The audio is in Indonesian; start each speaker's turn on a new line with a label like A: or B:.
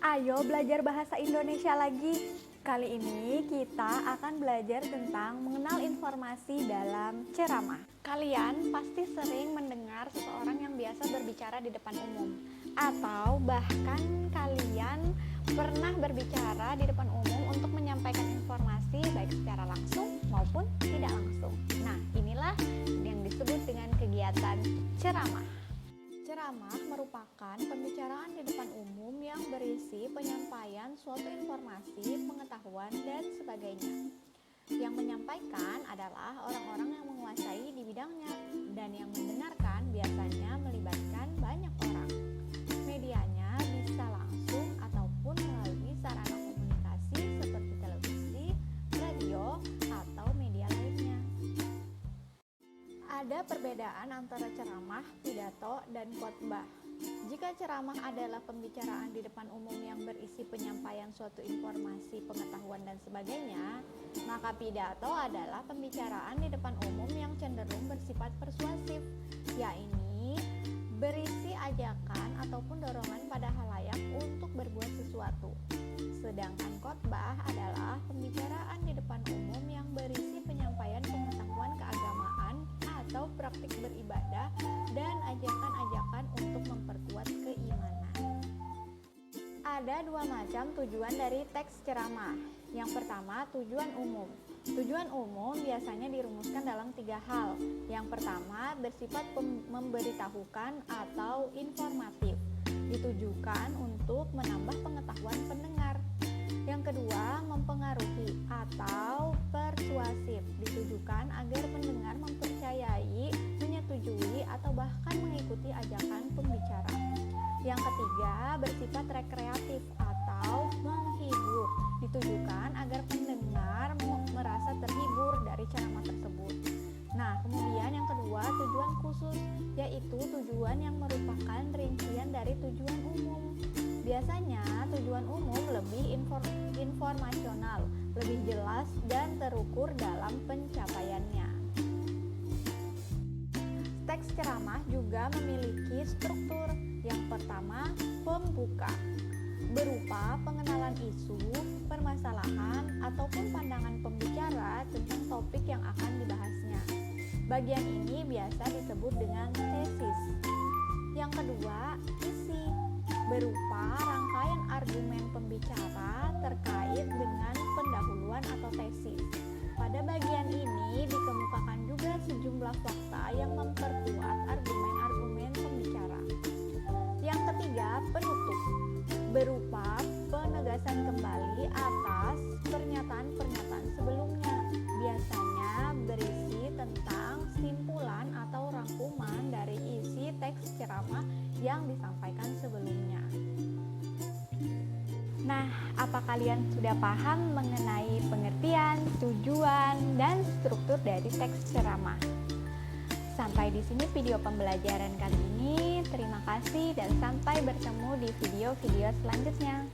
A: Ayo belajar bahasa Indonesia lagi. Kali ini kita akan belajar tentang mengenal informasi dalam ceramah. Kalian pasti sering mendengar seseorang yang biasa berbicara di depan umum, atau bahkan kalian pernah berbicara di depan umum untuk menyampaikan informasi baik secara langsung maupun tidak langsung. Nah, inilah yang disebut dengan kegiatan ceramah. Ceramah merupakan pembicaraan di depan umum yang berisi penyampaian suatu informasi, pengetahuan, dan sebagainya. Yang menyampaikan adalah orang-orang yang menguasai di bidangnya, dan yang mendengarkan biasanya melibatkan banyak orang. Medianya bisa langsung ataupun melalui sarana komunikasi seperti televisi, radio, atau media lainnya. Ada perbedaan antara ceramah, pidato, dan khotbah. Jika ceramah adalah pembicaraan di depan umum yang berisi penyampaian suatu informasi, pengetahuan, dan sebagainya, maka pidato adalah pembicaraan di depan umum yang cenderung bersifat persuasif, yaitu berisi ajakan ataupun dorongan pada halayak untuk berbuat sesuatu. Sedangkan khotbah adalah pembicaraan di depan umum yang berisi penyampaian pengetahuan keagamaan atau praktik beribadah dan ajakan-ajakan untuk memperkuat keimanan. Ada dua macam tujuan dari teks ceramah. Yang pertama, tujuan umum. Tujuan umum biasanya dirumuskan dalam 3 hal. Yang pertama, bersifat memberitahukan atau informatif, ditujukan untuk menambah pengetahuan pendengar. Yang kedua, mempengaruhi atau persuasif, ditujukan agar pendengar mempercayai, menyetujui, atau bahkan mengikuti ajakan pembicara. Yang ketiga, bersifat rekreatif atau menghibur, ditujukan agar pendengar merasa terhibur dari ceramah tersebut. Nah, kemudian yang kedua, tujuan khusus, yaitu tujuan yang merupakan rincian dari tujuan umum. Biasanya tujuan umum lebih informasional, lebih jelas dan terukur dalam pencapaiannya. Teks ceramah juga memiliki struktur. Yang pertama, pembuka, berupa pengenalan isu, permasalahan, ataupun pandangan pembicara tentang topik yang akan dibahasnya. Bagian ini biasa disebut dengan tesis. Yang kedua, isi, berupa rangkaian argumen pembicara terkait dengan pendahuluan atau tesis. Pada bagian ini dikemukakan juga sejumlah fakta yang memperkuat argumen-argumen pembicara. Yang ketiga, penutup, berupa penegasan kembali atas pernyataan-pernyataan sebelumnya. Biasanya berisi tentang simpulan atau rangkuman dari isi teks ceramah yang disampaikan sebelumnya. Nah, apa kalian sudah paham mengenai pengertian, tujuan, dan struktur dari teks ceramah? Sampai di sini video pembelajaran kali ini. Terima kasih dan sampai bertemu di video-video selanjutnya.